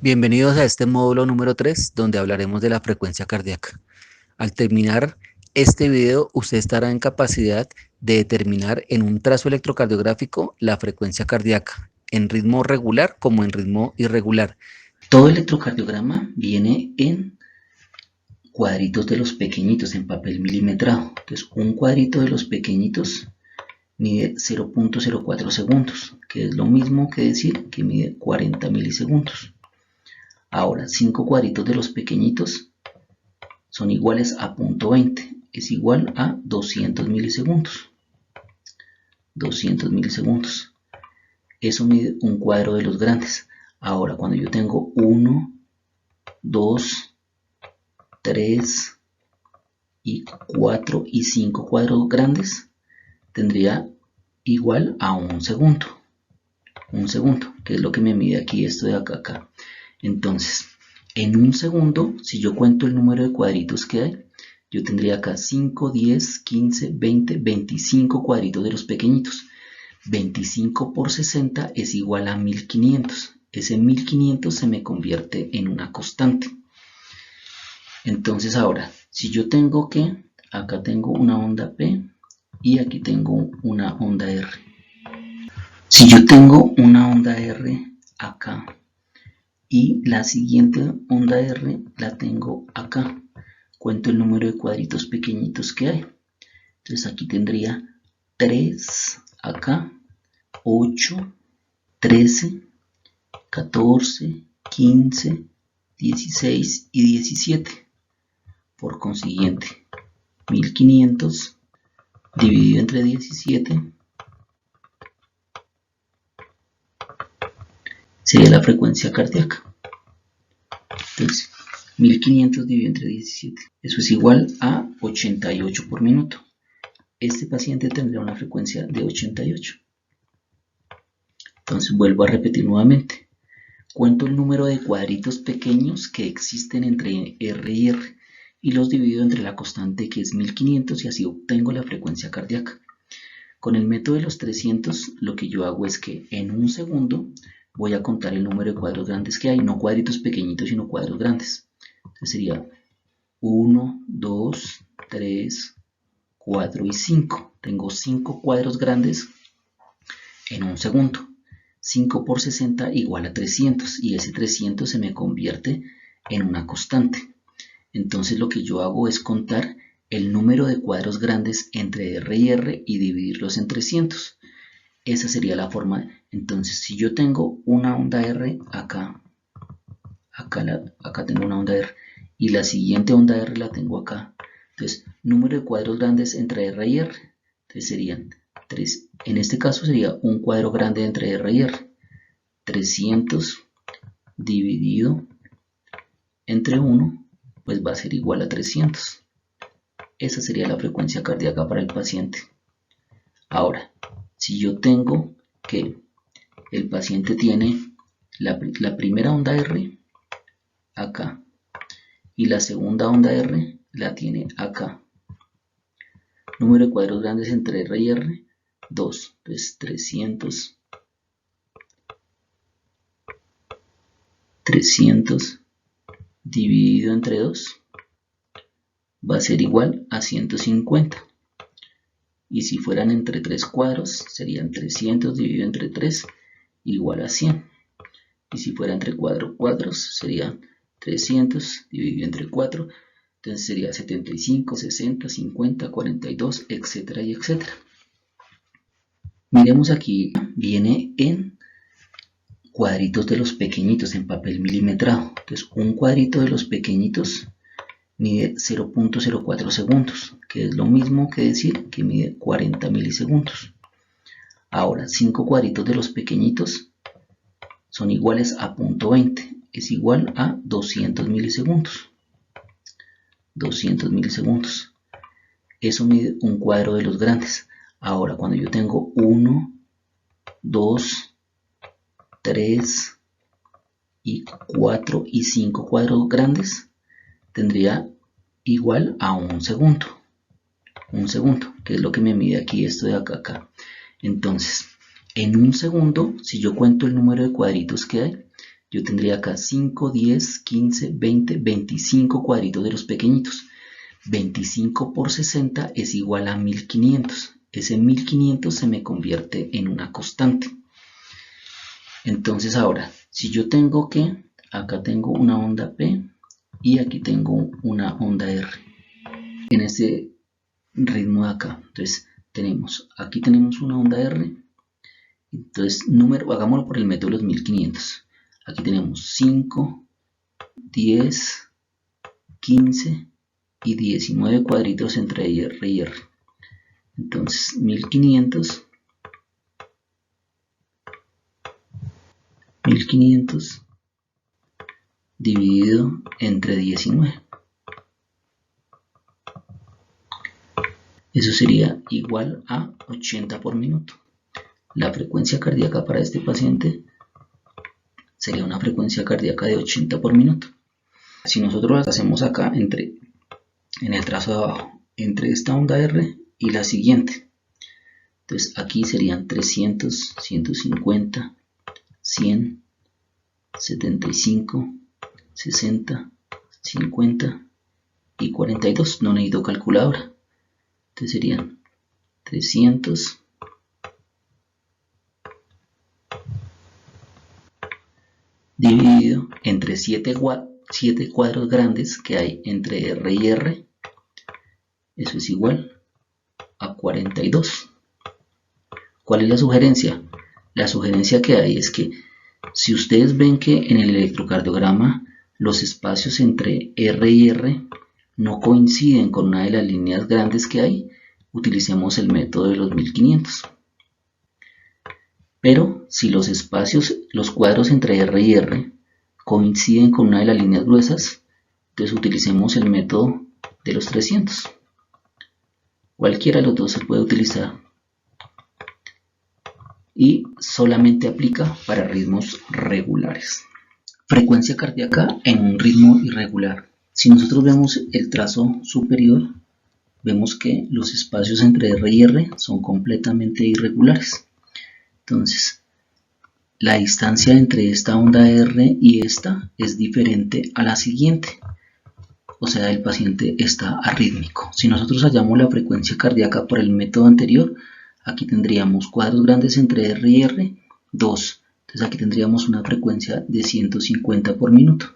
Bienvenidos a este módulo número 3, donde hablaremos de la frecuencia cardíaca. Al terminar este video, usted estará en capacidad de determinar en un trazo electrocardiográfico la frecuencia cardíaca, en ritmo regular como en ritmo irregular. Todo electrocardiograma viene en cuadritos de los pequeñitos, en papel milimetrado. Entonces, un cuadrito de los pequeñitos mide 0.04 segundos, que es lo mismo que decir que mide 40 milisegundos. Ahora, 5 cuadritos de los pequeñitos son iguales a 0.20, es igual a 200 milisegundos. 200 milisegundos. Eso mide un cuadro de los grandes. Ahora, cuando yo tengo 1, 2, 3 y 4 y 5 cuadros grandes, tendría igual a un segundo, que es lo que me mide aquí esto de acá. Entonces, en un segundo, si yo cuento el número de cuadritos que hay, yo tendría acá 5, 10, 15, 20, 25 cuadritos de los pequeñitos. 25 por 60 es igual a 1500. Ese 1500 se me convierte en una constante. Entonces ahora, si yo tengo que, acá tengo una onda P y aquí tengo una onda R. Si yo tengo una onda R acá y la siguiente onda R la tengo acá, cuento el número de cuadritos pequeñitos que hay. Entonces aquí tendría 3 acá, 8, 13, 14, 15, 16 y 17. Por consiguiente, 1500 dividido entre 17 sería la frecuencia cardíaca. Entonces, 1500 dividido entre 17, eso es igual a 88 por minuto. Este paciente tendría una frecuencia de 88. Entonces, vuelvo a repetir nuevamente. Cuento el número de cuadritos pequeños que existen entre R y R y los divido entre la constante que es 1500 y así obtengo la frecuencia cardíaca. Con el método de los 300 lo que yo hago es que en un segundo voy a contar el número de cuadros grandes que hay, no cuadritos pequeñitos sino cuadros grandes. Entonces sería 1, 2, 3, 4 y 5. Tengo 5 cuadros grandes en un segundo. 5 por 60 igual a 300 y ese 300 se me convierte en una constante. Entonces lo que yo hago es contar el número de cuadros grandes entre R y R y dividirlos en 300. Esa sería la forma. Entonces si yo tengo una onda R acá tengo una onda R y la siguiente onda R la tengo acá. Entonces número de cuadros grandes entre R y R. Entonces serían 3. En este caso sería un cuadro grande entre R y R. 300 dividido entre 1 pues va a ser igual a 300. Esa sería la frecuencia cardíaca para el paciente. Ahora, si yo tengo que el paciente tiene la primera onda R acá y la segunda onda R la tiene acá. Número de cuadros grandes entre R y R, 2. Entonces 300 dividido entre 2 va a ser igual a 150. Y si fueran entre 3 cuadros, serían 300 dividido entre 3 igual a 100. Y si fuera entre 4 cuadros, sería 300 dividido entre 4. Entonces sería 75, 60, 50, 42, etcétera y etcétera. Miremos aquí, viene en cuadritos de los pequeñitos, en papel milimetrado. Entonces un cuadrito de los pequeñitos mide 0.04 segundos, que es lo mismo que decir que mide 40 milisegundos. Ahora, 5 cuadritos de los pequeñitos son iguales a 0.20, es igual a 200 milisegundos. 200 milisegundos. Eso mide un cuadro de los grandes. Ahora, cuando yo tengo 1, 2, 3 y 4 y 5 cuadros grandes, tendría igual a un segundo, que es lo que me mide aquí esto de acá. Entonces, en un segundo, si yo cuento el número de cuadritos que hay, yo tendría acá 5, 10, 15, 20, 25 cuadritos de los pequeñitos. 25 por 60 es igual a 1500. Ese 1500 se me convierte en una constante. Entonces ahora, si yo tengo que, acá tengo una onda P y aquí tengo una onda R. En este ritmo de acá, entonces aquí tenemos una onda R. Entonces, hagámoslo por el método de los 1500. Aquí tenemos 5, 10, 15 y 19 cuadritos entre R y R. Entonces, 1500 dividido entre 19. Eso sería igual a 80 por minuto. La frecuencia cardíaca para este paciente sería una frecuencia cardíaca de 80 por minuto. Si nosotros hacemos acá en el trazo de abajo, entre esta onda R y la siguiente, entonces aquí serían 300, 150, 100, 75, 60, 50 y 42. No necesito calculadora. Entonces serían 300 dividido entre 7 cuadros grandes que hay entre R y R. Eso es igual a 42. ¿Cuál es la sugerencia? La sugerencia que hay es que si ustedes ven que en el electrocardiograma los espacios entre R y R no coinciden con una de las líneas grandes que hay, utilicemos el método de los 1500. Pero si los cuadros entre R y R coinciden con una de las líneas gruesas, entonces utilicemos el método de los 300. Cualquiera de los dos se puede utilizar y solamente aplica para ritmos regulares. Frecuencia cardíaca en un ritmo irregular. Si nosotros vemos el trazo superior, vemos que los espacios entre R y R son completamente irregulares. Entonces, la distancia entre esta onda R y esta es diferente a la siguiente. O sea, el paciente está arrítmico. Si nosotros hallamos la frecuencia cardíaca por el método anterior, aquí tendríamos cuadros grandes entre R y R, 2. Entonces aquí tendríamos una frecuencia de 150 por minuto.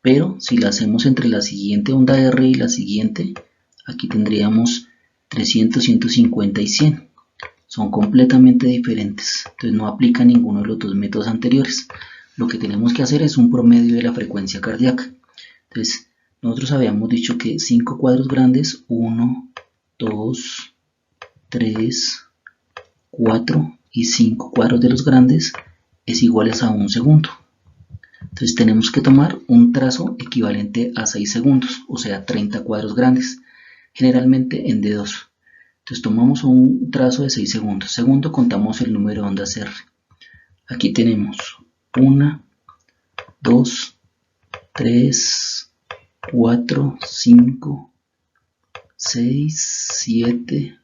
Pero si la hacemos entre la siguiente onda R y la siguiente, aquí tendríamos 300, 150 y 100. Son completamente diferentes. Entonces no aplica ninguno de los dos métodos anteriores. Lo que tenemos que hacer es un promedio de la frecuencia cardíaca. Entonces, nosotros habíamos dicho que 5 cuadros grandes, 1, 2, 3, 4 y 5 cuadros de los grandes es iguales a 1 segundo. Entonces tenemos que tomar un trazo equivalente a 6 segundos, o sea 30 cuadros grandes, generalmente en D2. Entonces tomamos un trazo de 6 segundos. Segundo, contamos el número de ondas R. Aquí tenemos 1, 2, 3, 4, 5, 6, 7,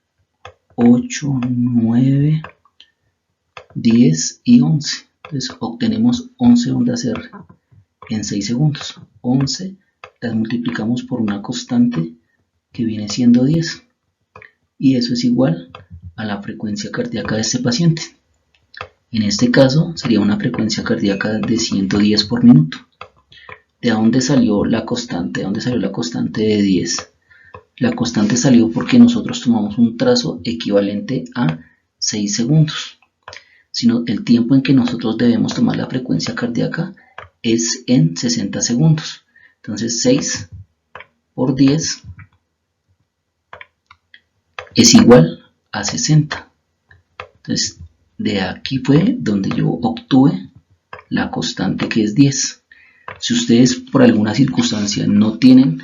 8, 9, 10 y 11. Entonces obtenemos 11 ondas R en 6 segundos. 11 las multiplicamos por una constante que viene siendo 10. Y eso es igual a la frecuencia cardíaca de este paciente. En este caso sería una frecuencia cardíaca de 110 por minuto. ¿De dónde salió la constante? ¿De dónde salió la constante de 10? La constante salió porque nosotros tomamos un trazo equivalente a 6 segundos. Sino el tiempo en que nosotros debemos tomar la frecuencia cardíaca es en 60 segundos. Entonces 6 por 10 es igual a 60. Entonces de aquí fue donde yo obtuve la constante que es 10. Si ustedes por alguna circunstancia no tienen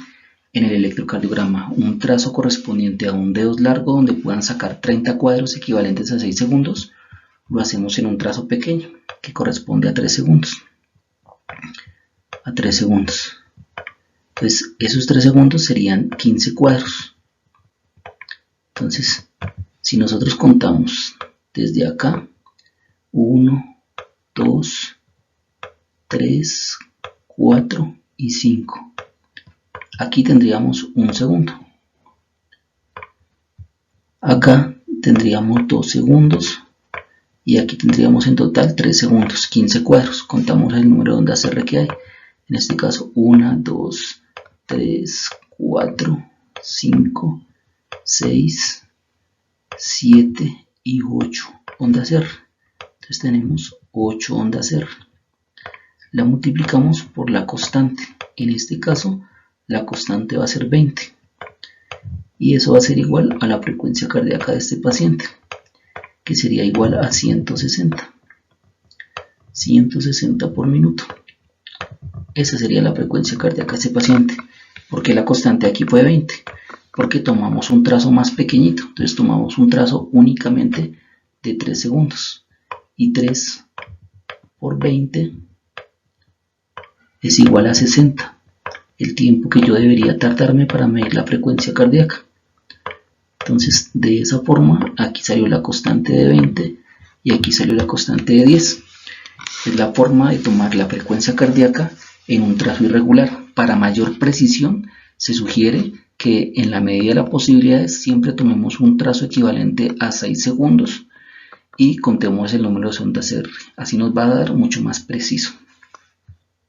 en el electrocardiograma un trazo correspondiente a un dedo largo donde puedan sacar 30 cuadros equivalentes a 6 segundos, lo hacemos en un trazo pequeño que corresponde a 3 segundos. A 3 segundos. Entonces esos 3 segundos serían 15 cuadros. Entonces, si nosotros contamos desde acá, 1, 2, 3, 4 y 5. Aquí tendríamos un segundo. Acá tendríamos 2 segundos. Y aquí tendríamos en total 3 segundos, 15 cuadros. Contamos el número de ondas R que hay. En este caso 1, 2, 3, 4, 5, 6, 7 y 8 ondas R. Entonces tenemos 8 ondas R. La multiplicamos por la constante. En este caso la constante va a ser 20. Y eso va a ser igual a la frecuencia cardíaca de este paciente, que sería igual a 160 por minuto. Esa sería la frecuencia cardíaca de este paciente. ¿Por qué la constante aquí fue 20? Porque tomamos un trazo más pequeñito. Entonces tomamos un trazo únicamente de 3 segundos. Y 3 por 20 es igual a 60. El tiempo que yo debería tardarme para medir la frecuencia cardíaca. Entonces, de esa forma, aquí salió la constante de 20 y aquí salió la constante de 10. Es la forma de tomar la frecuencia cardíaca en un trazo irregular. Para mayor precisión, se sugiere que en la medida de las posibilidades siempre tomemos un trazo equivalente a 6 segundos y contemos el número de ondas R. Así nos va a dar mucho más preciso.